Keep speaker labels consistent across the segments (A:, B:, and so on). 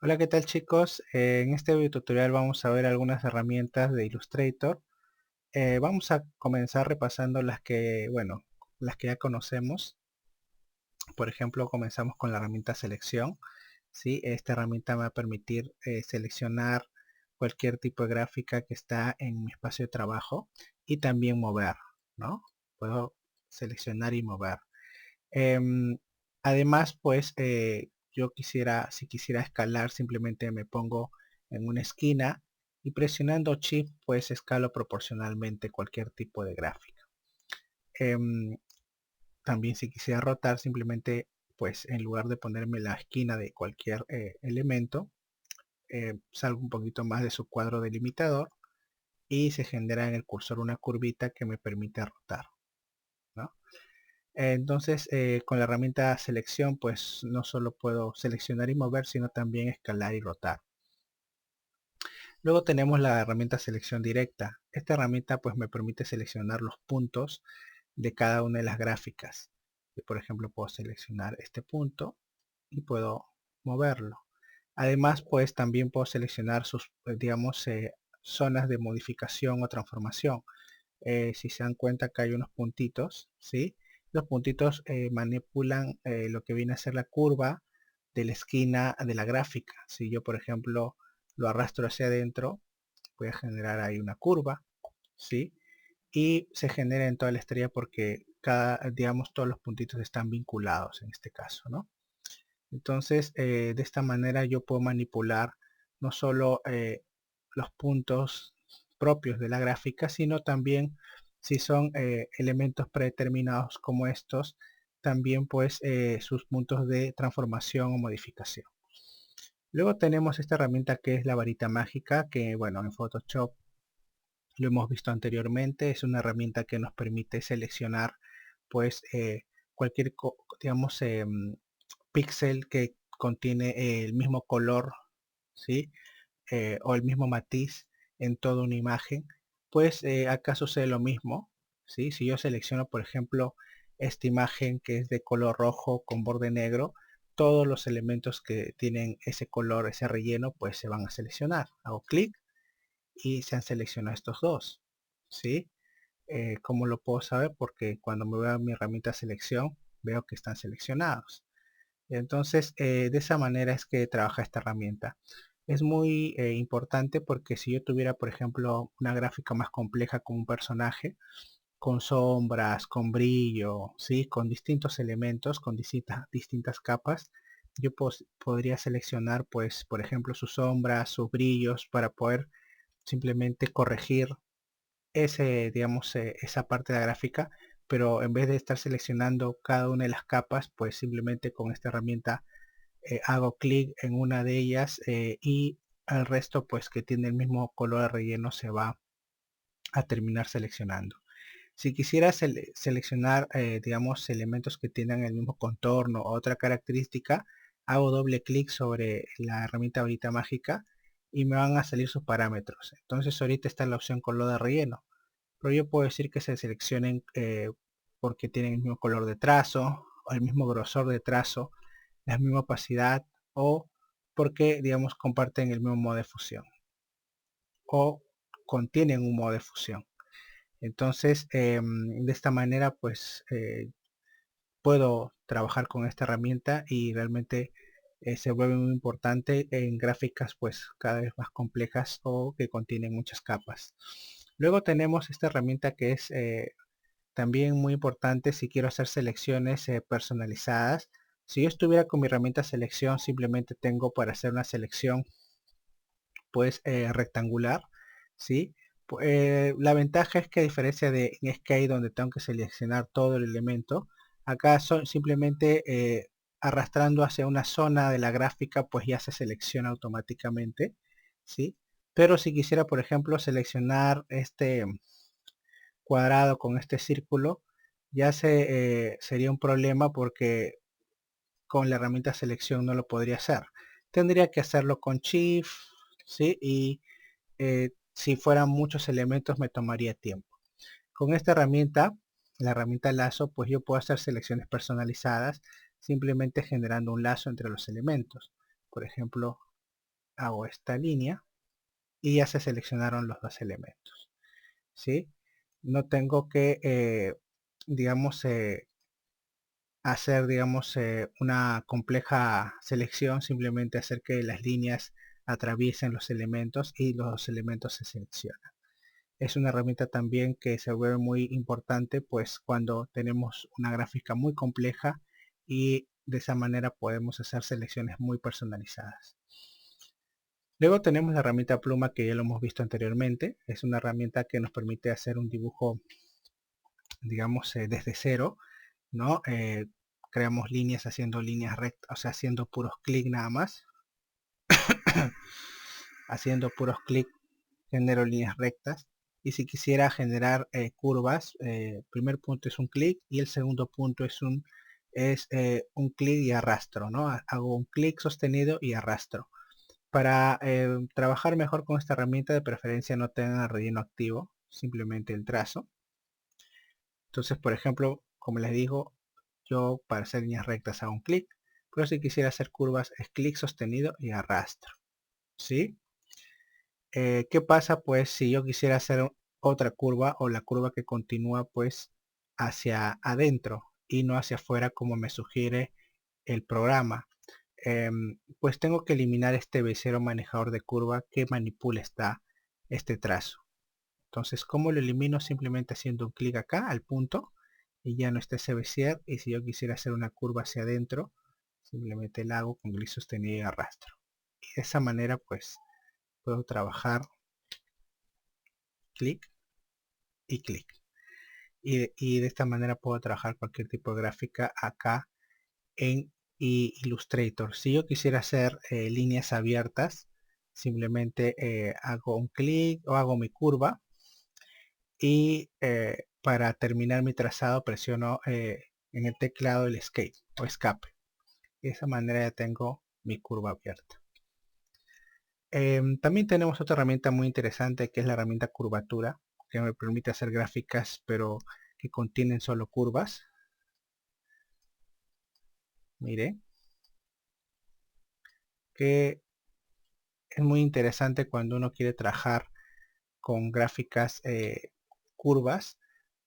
A: Hola, ¿qué tal chicos? En este video tutorial vamos a ver algunas herramientas de Illustrator. Vamos a comenzar repasando las que, bueno, las que ya conocemos. Por ejemplo, comenzamos con la herramienta selección. ¿Sí? Esta herramienta me va a permitir seleccionar cualquier tipo de gráfica que está en mi espacio de trabajo y también mover, ¿no? Puedo seleccionar y mover. Em, Además, pues yo quisiera, si quisiera escalar, simplemente me pongo en una esquina y presionando Shift, pues escalo proporcionalmente cualquier tipo de gráfica. Em, También si quisiera rotar, simplemente, pues en lugar de ponerme la esquina de cualquier elemento, salgo un poquito más de su cuadro delimitador y se genera en el cursor una curvita que me permite rotar, ¿no? Entonces, con la herramienta selección, pues no solo puedo seleccionar y mover, sino también escalar y rotar. Luego tenemos la herramienta selección directa. Esta herramienta pues me permite seleccionar los puntos de cada una de las gráficas. Yo, por ejemplo, puedo seleccionar este punto y puedo moverlo. Además, pues también puedo seleccionar sus, digamos, zonas de modificación o transformación. Si se dan cuenta que hay unos puntitos, ¿sí? Los puntitos manipulan lo que viene a ser la curva de la esquina de la gráfica. Si yo, por ejemplo, lo arrastro hacia adentro, voy a generar ahí una curva, ¿sí? Y se genera en toda la estrella porque digamos, todos los puntitos están vinculados en este caso, ¿no? Entonces, de esta manera yo puedo manipular no solo los puntos propios de la gráfica, sino también si son elementos predeterminados como estos, también pues sus puntos de transformación o modificación. Luego tenemos esta herramienta que es la varita mágica, que bueno, en Photoshop lo hemos visto anteriormente. Es una herramienta que nos permite seleccionar pues cualquier, digamos, píxel que contiene el mismo color, ¿sí? O el mismo matiz en toda una imagen. Pues acá sucede lo mismo, ¿sí? Si yo selecciono, por ejemplo, esta imagen que es de color rojo con borde negro, todos los elementos que tienen ese color, ese relleno, pues se van a seleccionar. Hago clic y se han seleccionado estos dos, ¿sí? ¿Cómo lo puedo saber? Porque cuando me voy a mi herramienta selección, veo que están seleccionados. Entonces, de esa manera es que trabaja esta herramienta. Es muy importante porque si yo tuviera, por ejemplo, una gráfica más compleja con un personaje, con sombras, con brillo, ¿sí? Con distintos elementos, con distintas capas, yo podría seleccionar, pues, por ejemplo, sus sombras, sus brillos, para poder simplemente corregir digamos, esa parte de la gráfica, pero en vez de estar seleccionando cada una de las capas, pues simplemente con esta herramienta hago clic en una de ellas y el resto, pues que tiene el mismo color de relleno, se va a terminar seleccionando. Si quisiera seleccionar, digamos, elementos que tengan el mismo contorno o otra característica, hago doble clic sobre la herramienta varita mágica y me van a salir sus parámetros. Entonces ahorita está la opción color de relleno, pero yo puedo decir que se seleccionen porque tienen el mismo color de trazo o el mismo grosor de trazo, la misma opacidad o porque, digamos, comparten el mismo modo de fusión o contienen un modo de fusión. Entonces, de esta manera, pues puedo trabajar con esta herramienta y realmente se vuelve muy importante en gráficas pues cada vez más complejas o que contienen muchas capas. Luego tenemos esta herramienta que es también muy importante si quiero hacer selecciones personalizadas. Si yo estuviera con mi herramienta selección, simplemente tengo para hacer una selección pues rectangular, ¿sí? La ventaja es que a diferencia de Inkscape donde tengo que seleccionar todo el elemento, acá son simplemente arrastrando hacia una zona de la gráfica pues ya se selecciona automáticamente, ¿sí? Pero si quisiera, por ejemplo, seleccionar este cuadrado con este círculo, ya sería un problema porque con la herramienta selección no lo podría hacer. Tendría que hacerlo con Shift, ¿sí? Y si fueran muchos elementos me tomaría tiempo. Con esta herramienta, la herramienta lazo, pues yo puedo hacer selecciones personalizadas simplemente generando un lazo entre los elementos. Por ejemplo, hago esta línea y ya se seleccionaron los dos elementos, ¿sí? No tengo que, digamos, hacer, digamos, una compleja selección, simplemente hacer que las líneas atraviesen los elementos y los elementos se seleccionan. Es una herramienta también que se vuelve muy importante pues cuando tenemos una gráfica muy compleja y de esa manera podemos hacer selecciones muy personalizadas. Luego tenemos la herramienta pluma, que ya lo hemos visto anteriormente. Es una herramienta que nos permite hacer un dibujo, digamos, desde cero, ¿no? Creamos líneas haciendo líneas rectas, o sea, haciendo puros clic nada más. Haciendo puros clic genero líneas rectas. Y si quisiera generar curvas, primer punto es un clic y el segundo punto es un clic y arrastro, ¿no? Hago un clic sostenido y arrastro. Para trabajar mejor con esta herramienta, de preferencia no tengan el relleno activo, simplemente el trazo. Entonces, por ejemplo, como les digo, yo para hacer líneas rectas hago un clic, pero si quisiera hacer curvas es clic sostenido y arrastro, ¿sí? ¿Qué pasa pues si yo quisiera hacer otra curva o la curva que continúa pues hacia adentro y no hacia afuera como me sugiere el programa? Pues tengo que eliminar este V0 manejador de curva que manipula este trazo. Entonces, ¿cómo lo elimino? Simplemente haciendo un clic acá al punto y ya no está ese Bezier. Y si yo quisiera hacer una curva hacia adentro, simplemente la hago con clic sostenido y arrastro. Y de esa manera pues puedo trabajar clic y clic. Y de esta manera puedo trabajar cualquier tipo de gráfica acá en Illustrator. Si yo quisiera hacer líneas abiertas, simplemente hago un clic o hago mi curva y para terminar mi trazado presiono en el teclado el escape o escape. De esa manera ya tengo mi curva abierta. También tenemos otra herramienta muy interesante, que es la herramienta curvatura, que me permite hacer gráficas pero que contienen solo curvas. Mire, que es muy interesante cuando uno quiere trabajar con gráficas curvas,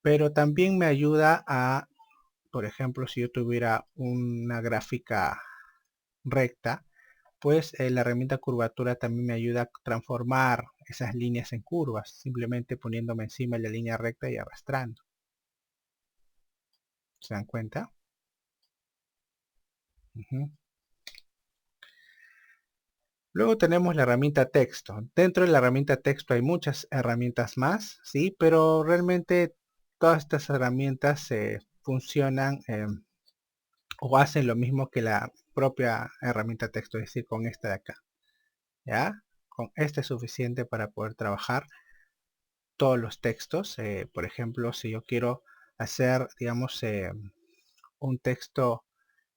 A: pero también me ayuda a, por ejemplo, si yo tuviera una gráfica recta, pues la herramienta curvatura también me ayuda a transformar esas líneas en curvas, simplemente poniéndome encima de la línea recta y arrastrando. ¿Se dan cuenta? Luego tenemos la herramienta texto. Dentro de la herramienta texto hay muchas herramientas más, ¿sí? Pero realmente todas estas herramientas funcionan o hacen lo mismo que la propia herramienta texto, es decir, con esta de acá. ¿Ya? Con esta es suficiente para poder trabajar todos los textos. Por ejemplo, si yo quiero hacer, digamos, un texto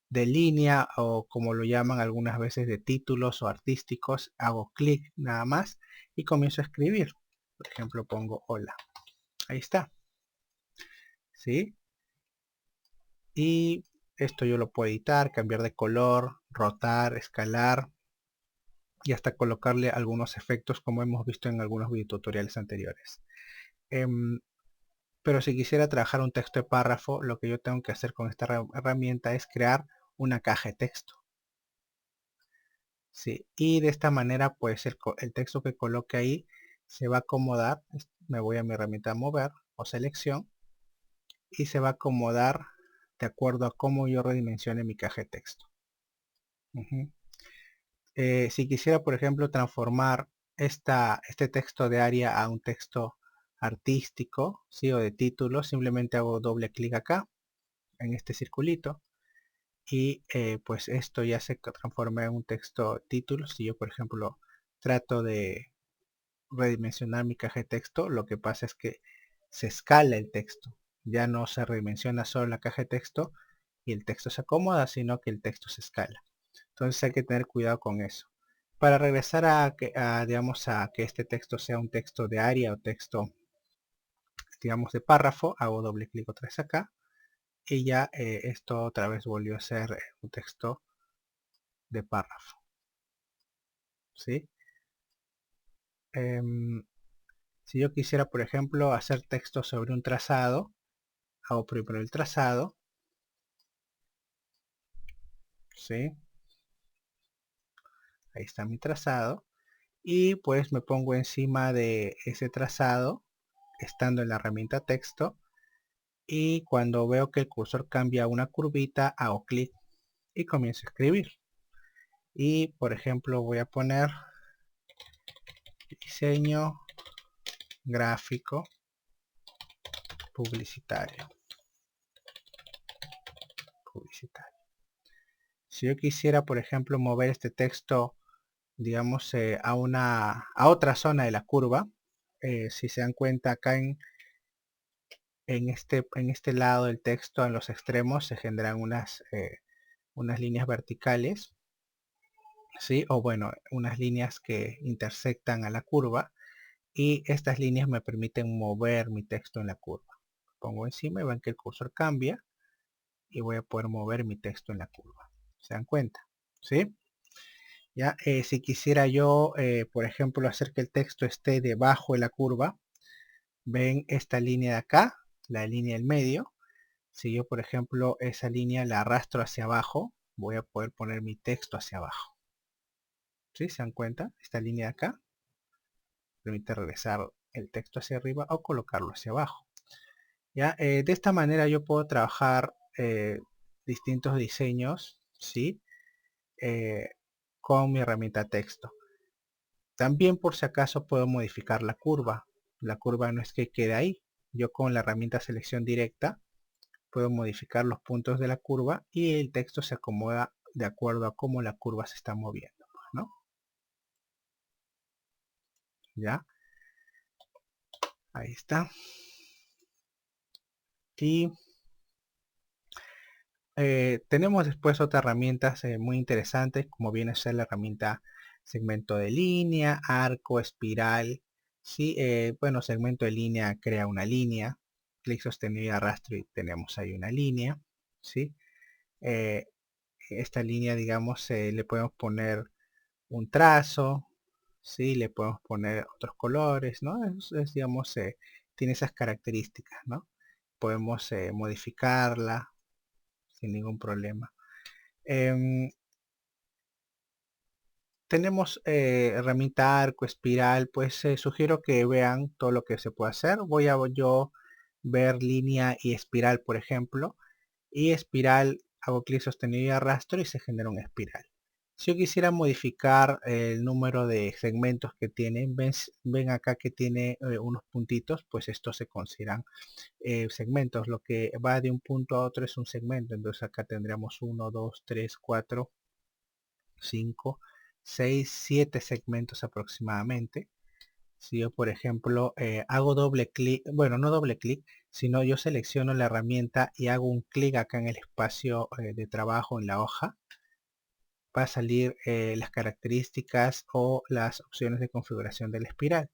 A: de línea o como lo llaman algunas veces de títulos o artísticos, hago clic nada más y comienzo a escribir. Por ejemplo, pongo hola. Ahí está. ¿Sí? Y esto yo lo puedo editar, cambiar de color, rotar, escalar y hasta colocarle algunos efectos como hemos visto en algunos videotutoriales anteriores. Pero si quisiera trabajar un texto de párrafo, lo que yo tengo que hacer con esta herramienta es crear una caja de texto. ¿Sí? Y de esta manera pues el texto que coloque ahí se va a acomodar. Me voy a mi herramienta mover o selección y se va a acomodar de acuerdo a cómo yo redimensione mi caja de texto. Si quisiera, por ejemplo, transformar este texto de área a un texto artístico, ¿sí? O de título, simplemente hago doble clic acá en este circulito y pues esto ya se transforma en un texto título. Si yo, por ejemplo, trato de redimensionar mi caja de texto, lo que pasa es que se escala el texto, ya no se redimensiona solo la caja de texto y el texto se acomoda, sino que el texto se escala. Entonces hay que tener cuidado con eso. Para regresar digamos, a que este texto sea un texto de área o texto, digamos, de párrafo, hago doble clic otra vez acá y ya esto otra vez volvió a ser un texto de párrafo. ¿sí? Si yo quisiera, por ejemplo, hacer texto sobre un trazado, hago primero el trazado, ¿sí? Ahí está mi trazado. Y pues me pongo encima de ese trazado, estando en la herramienta texto. Y cuando veo que el cursor cambia a una curvita, hago clic y comienzo a escribir. Y por ejemplo voy a poner diseño gráfico publicitario. Si yo quisiera, por ejemplo, mover este texto, digamos, a otra zona de la curva, si se dan cuenta acá en este lado del texto, en los extremos, se generan unas líneas verticales, ¿sí? O bueno, unas líneas que intersectan a la curva, y estas líneas me permiten mover mi texto en la curva. Pongo encima y ven que el cursor cambia y voy a poder mover mi texto en la curva. ¿Se dan cuenta? ¿Sí? Ya, si quisiera yo, por ejemplo, hacer que el texto esté debajo de la curva, ven esta línea de acá, la línea del medio. Si yo, por ejemplo, esa línea la arrastro hacia abajo, voy a poder poner mi texto hacia abajo. ¿Sí? ¿Se dan cuenta? Esta línea de acá permite regresar el texto hacia arriba o colocarlo hacia abajo. ¿Ya? De esta manera yo puedo trabajar distintos diseños, ¿sí? Con mi herramienta texto. También por si acaso puedo modificar la curva. La curva no es que quede ahí. Yo con la herramienta selección directa puedo modificar los puntos de la curva y el texto se acomoda de acuerdo a cómo la curva se está moviendo, ¿no? Ya, ahí está. Y tenemos después otras herramientas muy interesantes, como viene a ser la herramienta segmento de línea, arco, espiral. ¿Sí? Bueno, segmento de línea crea una línea, clic sostenido y arrastro y tenemos ahí una línea. ¿Sí? Esta línea, digamos, le podemos poner un trazo, ¿sí? Le podemos poner otros colores, ¿no? Digamos, tiene esas características, ¿no? Podemos modificarla sin ningún problema. Tenemos herramienta arco, espiral, pues sugiero que vean todo lo que se puede hacer. Voy a yo ver línea y espiral, por ejemplo, y espiral, hago clic sostenido y arrastro y se genera una espiral. Si yo quisiera modificar el número de segmentos que tiene, ven acá que tiene unos puntitos, pues estos se consideran segmentos. Lo que va de un punto a otro es un segmento. Entonces acá tendríamos 1, 2, 3, 4, 5, 6, 7 segmentos aproximadamente. Si yo, por ejemplo, hago doble clic, bueno, no doble clic, sino yo selecciono la herramienta y hago un clic acá en el espacio de trabajo en la hoja, va a salir las características o las opciones de configuración de la espiral.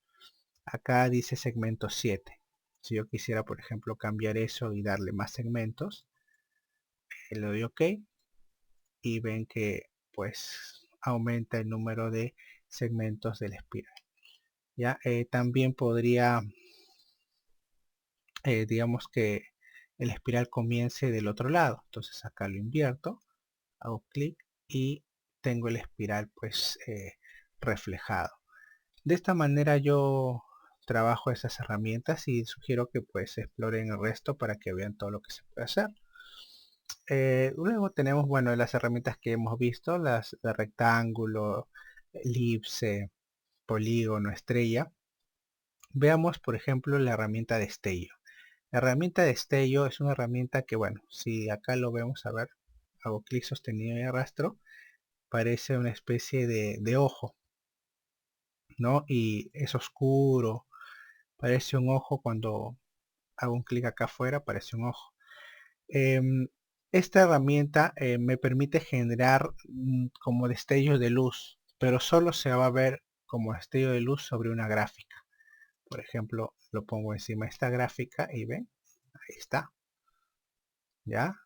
A: Acá dice segmento 7. Si yo quisiera, por ejemplo, cambiar eso y darle más segmentos, le doy OK y ven que pues aumenta el número de segmentos de la espiral. ¿Ya? También podría, digamos que el espiral comience del otro lado. Entonces acá lo invierto, hago clic y tengo el espiral pues reflejado. De esta manera yo trabajo esas herramientas y sugiero que pues exploren el resto para que vean todo lo que se puede hacer. Luego tenemos, bueno, las herramientas que hemos visto, las de rectángulo, elipse, polígono, estrella. Veamos, por ejemplo, la herramienta de destello. La herramienta de destello es una herramienta que, bueno, si acá lo vemos, a ver, hago clic sostenido y arrastro, parece una especie de ojo, ¿no? Y es oscuro, parece un ojo cuando hago un clic acá afuera, parece un ojo. Esta herramienta me permite generar como destellos de luz, pero solo se va a ver como destello de luz sobre una gráfica. Por ejemplo, lo pongo encima de esta gráfica y ven, ahí está. ¿Ya?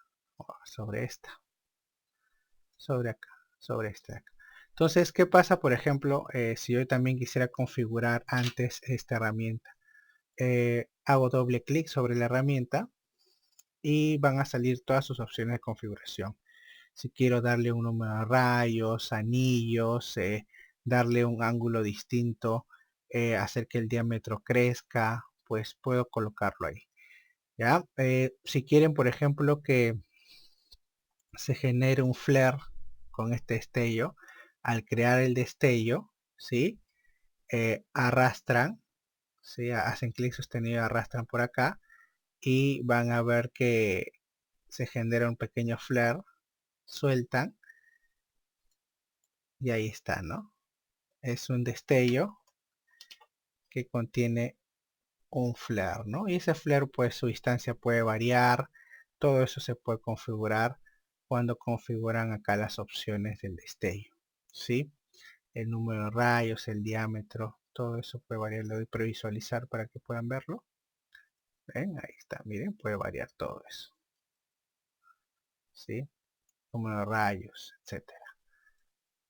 A: Sobre esta. Sobre acá. Sobre esta acá. Entonces, ¿qué pasa, por ejemplo, si yo también quisiera configurar antes esta herramienta? Hago doble clic sobre la herramienta y van a salir todas sus opciones de configuración. Si quiero darle un número de rayos, anillos, darle un ángulo distinto, hacer que el diámetro crezca, pues puedo colocarlo ahí. ¿Ya? Si quieren, por ejemplo, que se genere un flare con este destello, al crear el destello, ¿sí? Arrastran, ¿sí? Hacen clic sostenido, arrastran por acá y van a ver que se genera un pequeño flare, sueltan y ahí está, ¿no? Es un destello que contiene un flare, ¿no? Y ese flare, pues su distancia puede variar, todo eso se puede configurar cuando configuran acá las opciones del destello, ¿sí? El número de rayos, el diámetro, todo eso puede variar. Le doy previsualizar para que puedan verlo. ¿Ven? Ahí está, miren, puede variar todo eso, ¿sí? Número de rayos, etcétera.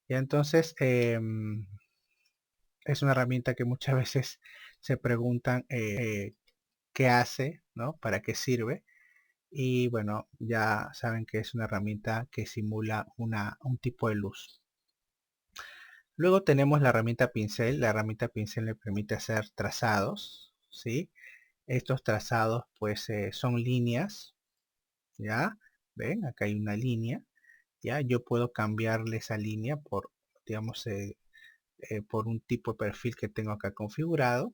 A: Y entonces, es una herramienta que muchas veces se preguntan qué hace, ¿no? ¿Para qué sirve? Y bueno, ya saben que es una herramienta que simula un tipo de luz. Luego tenemos la herramienta pincel. La herramienta pincel le permite hacer trazados, ¿sí? Estos trazados pues son líneas, ¿ya? ¿Ven? Acá hay una línea, ¿ya? Yo puedo cambiarle esa línea por, digamos, por un tipo de perfil que tengo acá configurado,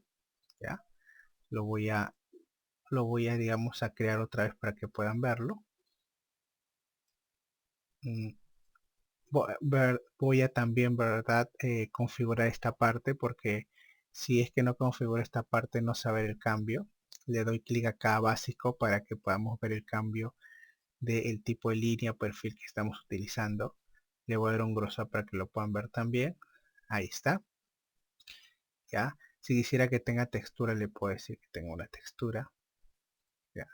A: ¿ya? Lo voy a, digamos, a crear otra vez para que puedan verlo. Voy a también, ¿verdad? Configurar esta parte porque si es que no configuro esta parte no se va a ver el cambio. Le doy clic acá a básico para que podamos ver el cambio del tipo de línea o perfil que estamos utilizando. Le voy a dar un grosor para que lo puedan ver también. Ahí está. Ya. Si quisiera que tenga textura, le puedo decir que tenga una textura. Ya.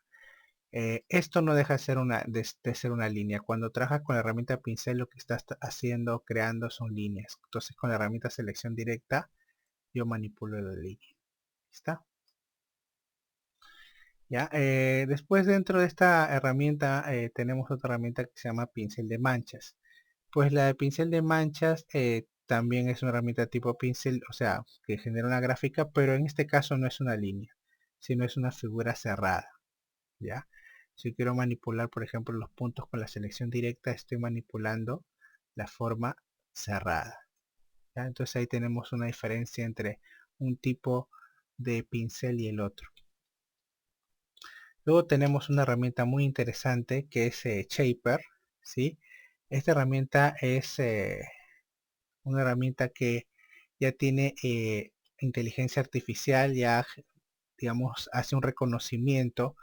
A: Esto no deja de ser una línea. Cuando trabajas con la herramienta pincel, lo que estás haciendo, creando son líneas. Entonces con la herramienta selección directa, yo manipulo la línea. ¿Está? ¿Ya? Después dentro de esta herramienta tenemos otra herramienta que se llama pincel de manchas. Pues la de pincel de manchas también es una herramienta tipo pincel, o sea, que genera una gráfica, pero en este caso no es una línea, sino es una figura cerrada. ¿Ya? Si quiero manipular, por ejemplo, los puntos con la selección directa, estoy manipulando la forma cerrada. ¿Ya? Entonces ahí tenemos una diferencia entre un tipo de pincel y el otro. Luego tenemos una herramienta muy interesante que es Shaper, ¿sí? Esta herramienta es una herramienta que ya tiene inteligencia artificial, ya digamos hace un reconocimiento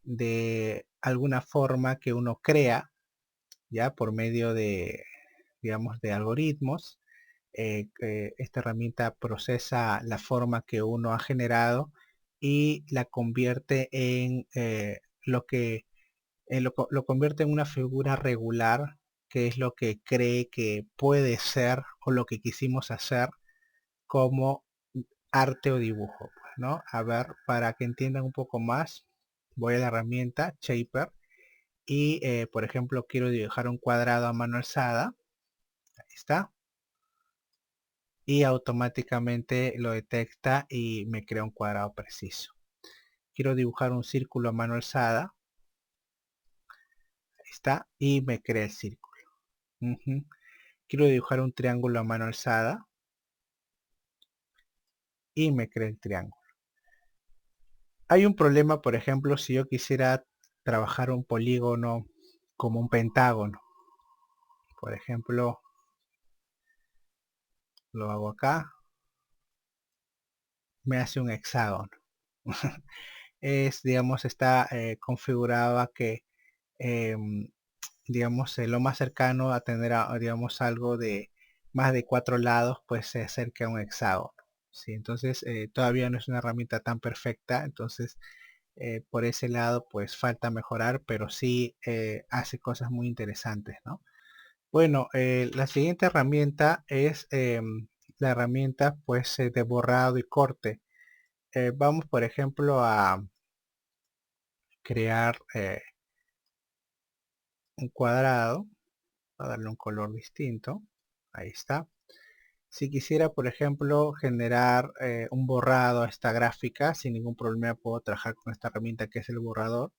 A: de alguna forma que uno crea, ya por medio de, digamos, de algoritmos. Esta herramienta procesa la forma que uno ha generado y la convierte en lo que lo convierte en una figura regular, que es lo que cree que puede ser o lo que quisimos hacer como arte o dibujo, pues, ¿no? A ver, para que entiendan un poco más, voy a la herramienta Shaper y, por ejemplo, quiero dibujar un cuadrado a mano alzada. Ahí está. Y automáticamente lo detecta y me crea un cuadrado preciso. Quiero dibujar un círculo a mano alzada. Ahí está. Y me crea el círculo. Quiero dibujar un triángulo a mano alzada. Y me crea el triángulo. Hay un problema, por ejemplo, si yo quisiera trabajar un polígono como un pentágono. Por ejemplo, lo hago acá. Me hace un hexágono. Es, digamos, está configurado a que, digamos, lo más cercano a tener, digamos, algo de más de 4 lados, pues se acerca a un hexágono. ¿Sí? Entonces, todavía no es una herramienta tan perfecta. Entonces, por ese lado, pues falta mejorar, pero sí hace cosas muy interesantes, ¿no? Bueno, la siguiente herramienta es la herramienta pues de borrado y corte. Vamos por ejemplo a crear un cuadrado, a darle un color distinto. Ahí está. Si quisiera, por ejemplo, generar un borrado a esta gráfica, sin ningún problema puedo trabajar con esta herramienta que es el borrador.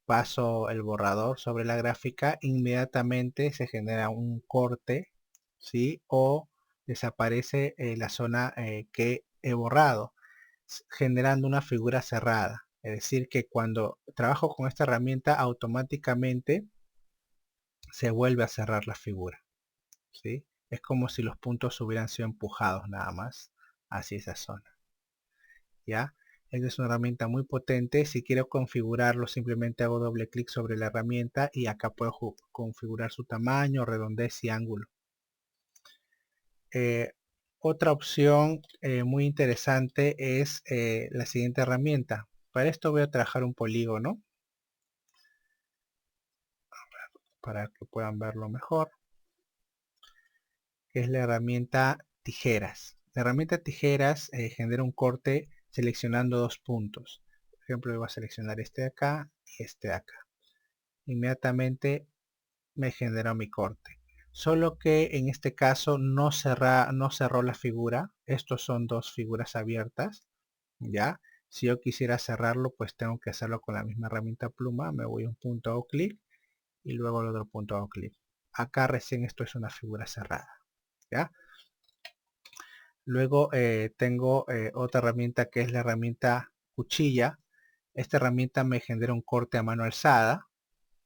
A: Paso el borrador sobre la gráfica, inmediatamente se genera un corte, ¿sí? O desaparece la zona que he borrado, generando una figura cerrada. Es decir, que cuando trabajo con esta herramienta, automáticamente se vuelve a cerrar la figura, ¿sí? Es como si los puntos hubieran sido empujados nada más hacia esa zona, ¿ya? Esta es una herramienta muy potente. Si quiero configurarlo, simplemente hago doble clic sobre la herramienta y acá puedo configurar su tamaño, redondez y ángulo. Otra opción muy interesante es la siguiente herramienta. Para esto voy a trabajar un polígono para que puedan verlo mejor, que es la herramienta tijeras. La herramienta tijeras genera un corte seleccionando dos puntos. Por ejemplo, voy a seleccionar este de acá y este de acá. Inmediatamente me generó mi corte. Solo que en este caso no cerró la figura. Estos son dos figuras abiertas. ¿Ya? Si yo quisiera cerrarlo, pues tengo que hacerlo con la misma herramienta pluma. Me voy a un punto, hago clic y luego al otro punto hago clic. Acá recién esto es una figura cerrada. ¿Ya? Luego tengo otra herramienta que es la herramienta cuchilla. Esta herramienta me genera un corte a mano alzada,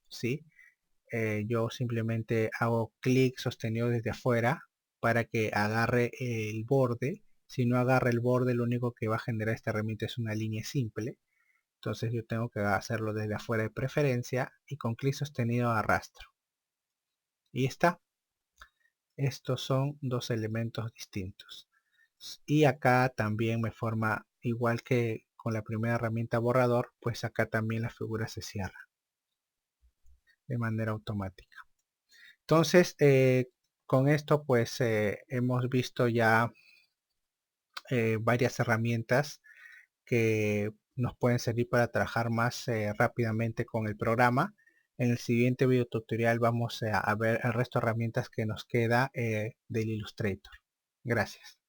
A: ¿sí? Yo simplemente hago clic sostenido desde afuera para que agarre el borde. Si no agarra el borde, lo único que va a generar esta herramienta es una línea simple. Entonces yo tengo que hacerlo desde afuera de preferencia y con clic sostenido arrastro. Y está. Estos son dos elementos distintos. Y acá también me forma, igual que con la primera herramienta borrador, pues acá también la figura se cierra de manera automática. Entonces, con esto pues hemos visto ya varias herramientas que nos pueden servir para trabajar más rápidamente con el programa. En el siguiente video tutorial vamos a ver el resto de herramientas que nos queda del Illustrator. Gracias.